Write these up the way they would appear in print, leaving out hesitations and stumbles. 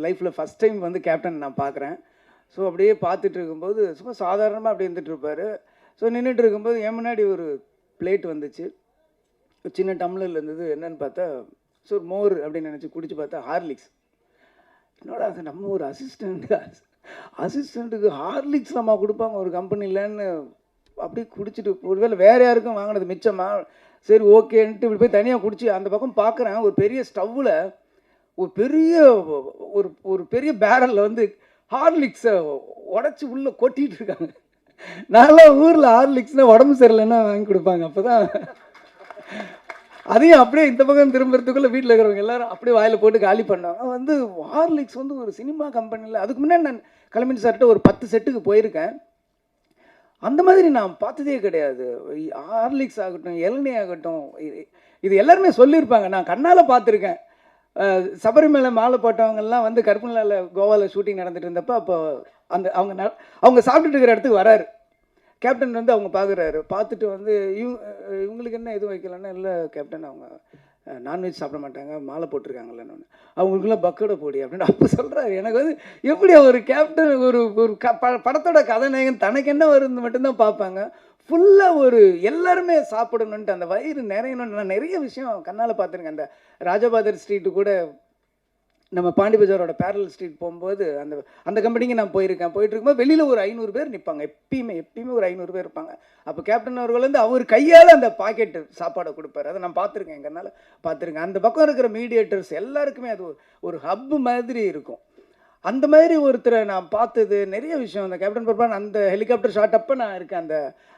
லைஃப்பில் first time வந்து captain நான் பார்க்குறேன். ஸோ அப்படியே பார்த்துட்டு இருக்கும்போது சும்மா சாதாரணமாக அப்படியே இருந்துட்டு இருப்பார். ஸோ நின்றுட்டு இருக்கும்போது என் முன்னாடி ஒரு பிளேட் வந்துச்சு. சின்ன டம்ளரில் இருந்தது. என்னன்னு பார்த்தா ஸோ மோர் அப்படின்னு நினச்சி குடிச்சு பார்த்தா ஹார்லிக்ஸ். என்னோட அது நம்ம ஒரு அசிஸ்டண்ட்டுக்கு ஹார்லிக்ஸ் நம்ம கொடுப்பாங்க ஒரு கம்பெனிலன்னு அப்படியே குடிச்சிட்டு ஒருவேளை வேறு யாருக்கும் வாங்கினது மிச்சமா சரி ஓகேன்ட்டு இப்படி போய் தனியாக குடிச்சு அந்த பக்கம் பார்க்குறேன். ஒரு பெரிய ஸ்டவ்வில் ஒரு பெரிய ஒரு பெரிய பேரலில் வந்து ஹார்லிக்ஸை உடச்சி உள்ளே கொட்டிகிட்டு இருக்காங்க. நல்லா ஊரில் ஹார்லிக்ஸ்னால் உடம்பு சரியில்லைன்னா வாங்கி கொடுப்பாங்க. அப்போ தான் அதையும் அப்படியே இந்த பக்கம் திரும்புறதுக்குள்ளே வீட்டில் இருக்கிறவங்க எல்லாரும் அப்படியே வாயில் போட்டு காலி பண்ணாங்க. வந்து ஹார்லிக்ஸ் வந்து ஒரு சினிமா கம்பெனியில் அதுக்கு முன்னாடி நான் கலைமணி சார்கிட்ட ஒரு 10 செட்டுக்கு போயிருக்கேன். அந்த மாதிரி நான் பார்த்ததே கிடையாது. ஹார்லிக்ஸ் ஆகட்டும், இளநீ ஆகட்டும், இது எல்லாருமே சொல்லியிருப்பாங்க. நான் கண்ணால் பார்த்துருக்கேன். சபரிமலை மாலை போட்டவங்கெல்லாம் வந்து கருப்பன்லால கோவாவில் ஷூட்டிங் நடந்துட்டு இருந்தப்போ அப்போ அந்த அவங்க சாப்பிட்டுட்டு இருக்கிற இடத்துக்கு வராரு. கேப்டன் வந்து அவங்க பார்க்குறாரு. பார்த்துட்டு வந்து இவங்களுக்கு என்ன எதுவும் வைக்கலன்னா, இல்லை கேப்டன் அவங்க நான்வெஜ் சாப்பிட மாட்டாங்க, மாலை போட்டிருக்காங்கல்லன்னு. அவங்களுக்குலாம் பக்கோடை போடி அப்படின்னு அப்போ சொல்கிறாரு. எனக்கு வந்து எப்படி ஒரு கேப்டன் ஒரு ஒரு படத்தோட கதாநாயகன் தனக்கு என்ன வருது மட்டும்தான் பார்ப்பாங்க. ஃபுல்லாக ஒரு எல்லாருமே சாப்பிடணுன்ட்டு அந்த வயிறு நிறையணும்னு நான் நிறைய விஷயம் கண்ணால் பார்த்துருக்கேன். அந்த ராஜபாதர் ஸ்ட்ரீட்டு கூட நம்ம பாண்டி பஜாரோட பேரல் ஸ்ட்ரீட் போகும்போது அந்த கம்பெனிக்கு நான் போயிருக்கேன். போயிட்டு இருக்கும்போது வெளியில் ஒரு 500 பேர் நிற்பாங்க. எப்பயுமே ஒரு 500 பேர் இருப்பாங்க. அப்போ கேப்டன் அவர்கள் வந்து அவர் கையால் அந்த பாக்கெட்டு சாப்பாடை கொடுப்பாரு. அதை நான் பார்த்துருக்கேன், எங்கனால பார்த்துருக்கேன். அந்த பக்கம் இருக்கிற மீடியேட்டர்ஸ் எல்லாருக்குமே அது ஒரு ஹப்பு மாதிரி இருக்கும். அந்த மாதிரி ஒருத்தரை நான் பார்த்தது நிறைய விஷயம். அந்த கேப்டன் பர்பான் அந்த ஹெலிகாப்டர் ஷாட் அப்போ நான் இருக்கேன்.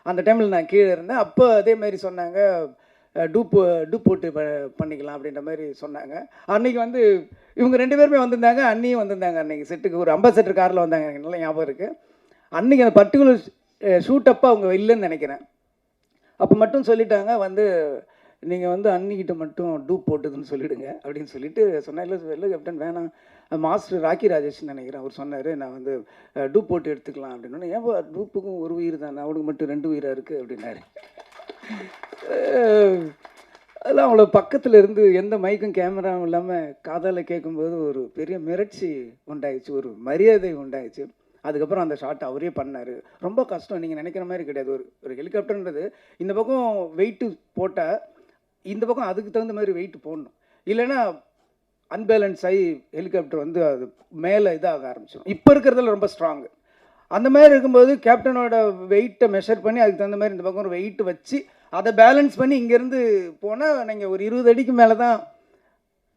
அந்த டைமில் நான் கீழே இருந்தேன். அப்போ அதே மாதிரி சொன்னாங்க, டூப் போட்டு பண்ணிக்கலாம் அப்படின்ற மாதிரி சொன்னாங்க. அன்றைக்கி வந்து இவங்க 2 பேருமே வந்திருந்தாங்க, அண்ணியும் வந்திருந்தாங்க. அன்றைக்கி செட்டுக்கு ஒரு அம்பாசடர் காரில் வந்தாங்க, எனக்கு நல்லா ஞாபகம் இருக்குது. அன்றைக்கி அந்த பர்டிகுலர் ஷூட் அப்போ அவங்க இல்லைன்னு நினைக்கிறேன். அப்போ மட்டும் சொல்லிட்டாங்க வந்து, நீங்கள் வந்து அன்னிக்கிட்ட மட்டும் டூப் போட்டுதுன்னு சொல்லிவிடுங்க அப்படின்னு சொல்லிட்டு சொன்னேன். இல்லை கேப்டன் வேணாம், மாஸ்டர் ராக்கி ராஜேஷ்னு நினைக்கிறேன், அவர் சொன்னார் நான் வந்து டூப் போட்டு எடுத்துக்கலாம் அப்படின்னு. ஏன் டூப்புக்கும் ஒரு உயிர் தானே, அவனுக்கு மட்டும் 2 உயிராக இருக்குது அப்படின்னாரு. அதெல்லாம் அவ்வளோ பக்கத்தில் இருந்து எந்த மைக்கும் கேமராவும் இல்லாமல் காதால் கேட்கும்போது ஒரு பெரிய மிரட்சி உண்டாயிடுச்சு, ஒரு மரியாதை உண்டாயிடுச்சு. அதுக்கப்புறம் அந்த ஷாட் அவரே பண்ணார். ரொம்ப கஷ்டம், நீங்கள் நினைக்கிற மாதிரி கிடையாது. ஒரு ஹெலிகாப்டர்ன்றது இந்த பக்கம் வெயிட்டு போட்டால் இந்த பக்கம் அதுக்கு தகுந்த மாதிரி வெயிட் போடணும். இல்லைன்னா அன்பேலன்ஸ் ஆகி ஹெலிகாப்டர் வந்து அது மேலே இதாக ஆரம்பிச்சிடும். இப்போ இருக்கிறதுல ரொம்ப ஸ்ட்ராங்கு. அந்த மாதிரி இருக்கும்போது கேப்டனோட வெயிட்டை மெஷர் பண்ணி அதுக்கு தகுந்த மாதிரி இந்த பக்கம் ஒரு வெயிட் வச்சு அதை பேலன்ஸ் பண்ணி இங்கேருந்து போனால் நீங்கள் ஒரு 20 அடிக்கு மேலே தான்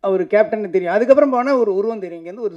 அவர் கேப்டன்னு தெரியும். அதுக்கப்புறம் போனால் ஒரு உருவம் தெரியும். இங்கேருந்து ஒரு